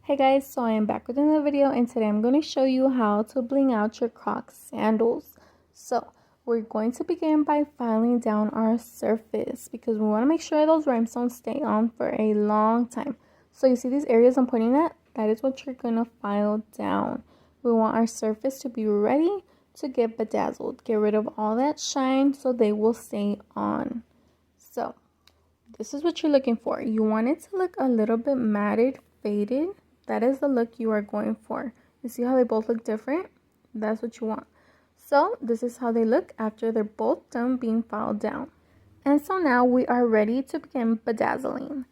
Hey guys, so I am back with another video, and today I'm going to show you how to bling out your Crocs sandals. So we're going to begin by filing down our surface because we want to make sure those rhinestones stay on for a long time. So you see these areas I'm pointing at? That is what you're going to file down. We want our surface to be ready to get bedazzled. Get rid of all that shine so they will stay on. So this is what you're looking for. You want it to look a little bit matted, faded. That is the look you are going for. You see how they both look different? That's what you want. So this is how they look after they're both done being filed down. And so now we are ready to begin bedazzling.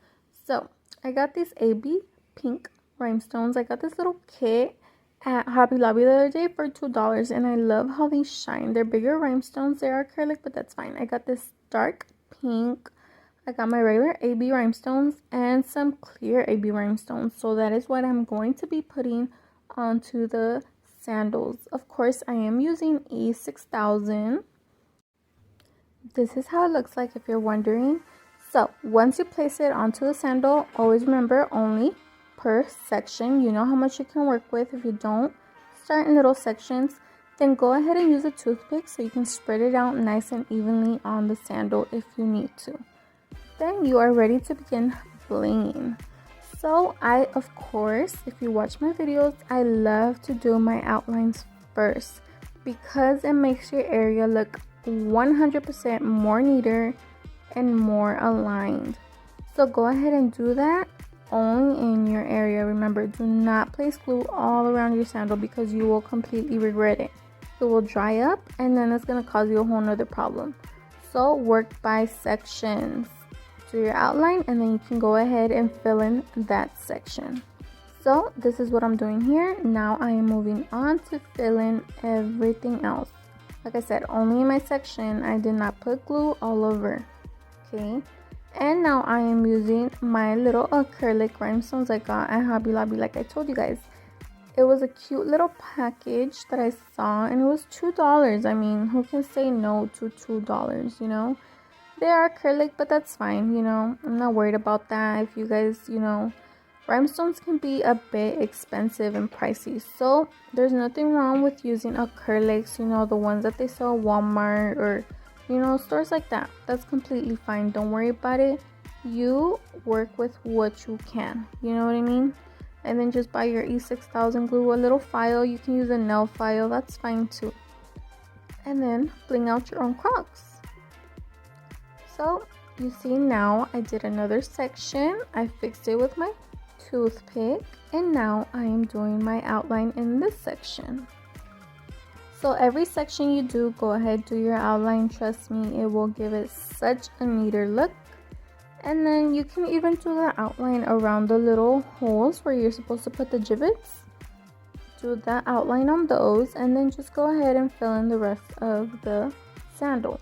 So I got these AB pink rhinestones. I got this little kit at Hobby Lobby the other day for $2, and I love how they shine. They're bigger rhinestones. They're acrylic, but that's fine. I got this dark pink. I got my regular AB rhinestones and some clear AB rhinestones. So that is what I'm going to be putting onto the sandals. Of course, I am using E6000. This is how it looks like if you're wondering. So once you place it onto the sandal, always remember only per section. You know how much you can work with. If you don't, start in little sections. Then go ahead and use a toothpick so you can spread it out nice and evenly on the sandal if you need to. Then you are ready to begin blinging. So I, of course, if you watch my videos, I love to do my outlines first because it makes your area look 100% more neater and more aligned. So go ahead and do that only in your area. Remember, do not place glue all around your sandal because you will completely regret it. It will dry up and then it's going to cause you a whole nother problem. So work by sections. Do your outline and then you can go ahead and fill in that section. So this is what I'm doing here. Now I am moving on to fill in everything else. Like I said, only in my section. I did not put glue all over. Okay. And now I am using my little acrylic rhinestones I got at Hobby Lobby. Like I told you guys, it was a cute little package that I saw and it was $2. I mean, who can say no to $2, you know? They are acrylic, but that's fine, you know. I'm not worried about that. If you guys, you know, rhinestones can be a bit expensive and pricey. So there's nothing wrong with using acrylics, you know, the ones that they sell at Walmart or, you know, stores like that. That's completely fine. Don't worry about it. You work with what you can. You know what I mean? And then just buy your E6000 glue, a little file. You can use a nail file. That's fine too. And then bling out your own Crocs. So you see now I did another section. I fixed it with my toothpick and now I am doing my outline in this section. So every section you do, go ahead, do your outline. Trust me, it will give it such a neater look. And then you can even do the outline around the little holes where you're supposed to put the gibbets. Do that outline on those and then just go ahead and fill in the rest of the sandal.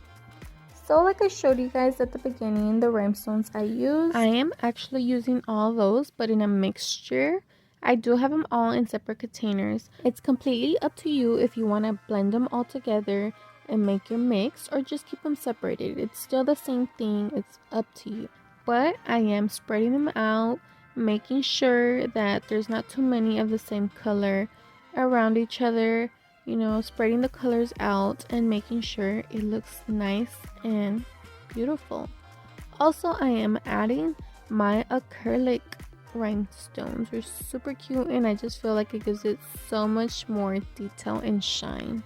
So like I showed you guys at the beginning, the rhinestones I use, I am actually using all those, but in a mixture. I do have them all in separate containers. It's completely up to you if you want to blend them all together and make your mix or just keep them separated. It's still the same thing. It's up to you. But I am spreading them out, making sure that there's not too many of the same color around each other. You know, spreading the colors out and making sure it looks nice and beautiful. Also, I am adding my acrylic rhinestones. They're super cute and I just feel like it gives it so much more detail and shine.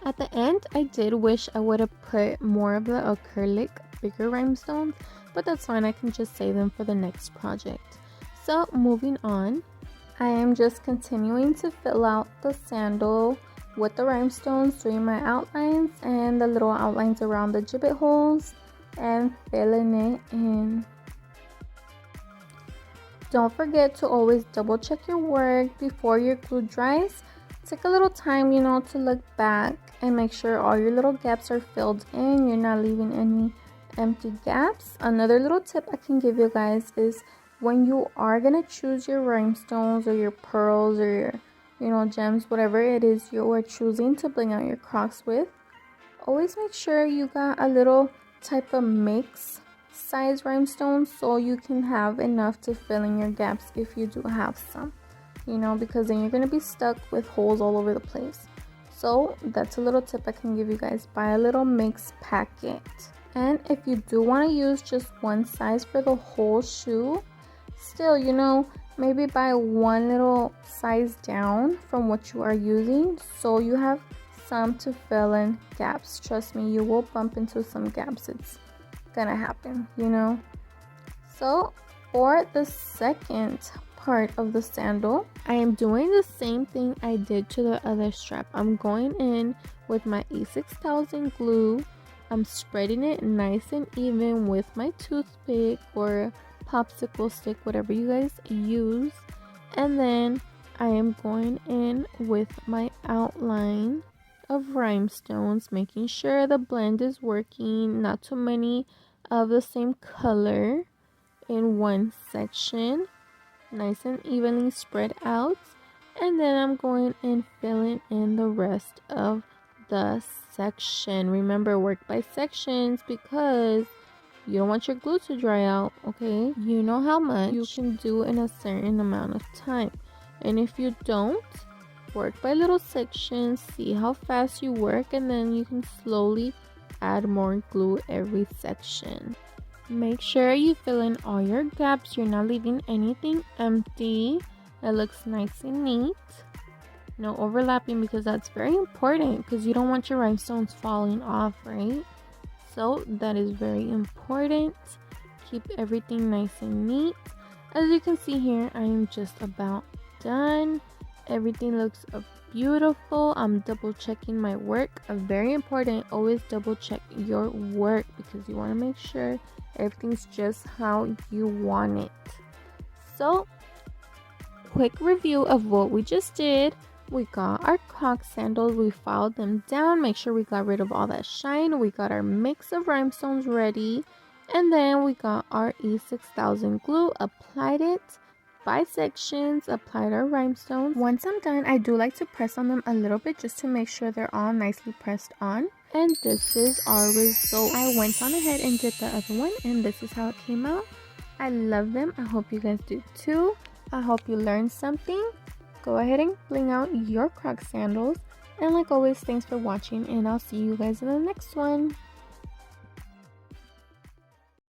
At the end, I did wish I would have put more of the acrylic bigger rhinestones, but that's fine. I can just save them for the next project. So moving on, I am just continuing to fill out the sandal with the rhinestones, doing my outlines and the little outlines around the gibbet holes and filling it in. Don't forget to always double check your work before your glue dries. Take a little time, you know, to look back and make sure all your little gaps are filled in. You're not leaving any empty gaps. Another little tip I can give you guys is when you are gonna choose your rhinestones or your pearls or your, you know, gems, whatever it is you are choosing to bling out your Crocs with, always make sure you got a little type of mix size rhinestones so you can have enough to fill in your gaps if you do have some. you know, because then you're going to be stuck with holes all over the place. So that's a little tip I can give you guys. Buy a little mix packet. And if you do want to use just one size for the whole shoe, still, you know, maybe buy one little size down from what you are using, so you have some to fill in gaps. Trust me, you will bump into some gaps. It's gonna happen, you know. So for the second part of the sandal, I am doing the same thing I did to the other strap. I'm going in with my E6000 glue. I'm spreading it nice and even with my toothpick or popsicle stick, whatever you guys use. And then I am going in with my outline of rhinestones, making sure the blend is working, not too many of the same color in one section, nice and evenly spread out. And then I'm going and filling in the rest of the section. Remember, work by sections because you don't want your glue to dry out, okay? You know how much you can do in a certain amount of time. And if you don't, work by little sections, see how fast you work, and then you can slowly add more glue every section. Make sure you fill in all your gaps. You're not leaving anything empty. It looks nice and neat. No overlapping, because that's very important, because you don't want your rhinestones falling off, right? So that is very important. Keep everything nice and neat. As you can see here, I am just about done. Everything looks beautiful. I'm double checking my work. Very important, always double check your work, because you want to make sure everything's just how you want it. So quick review of what we just did. We got our Crocs sandals, we filed them down, make sure we got rid of all that shine. We got our mix of rhinestones ready, and then we got our E6000 glue, applied it by sections, applied our rhinestones. Once I'm done, I do like to press on them a little bit just to make sure they're all nicely pressed on. And this is our result. I went on ahead and did the other one, and this is how it came out. I love them. I hope you guys do too. I hope you learned something. Go ahead and bling out your Crocs sandals. And like always, thanks for watching, and I'll see you guys in the next one.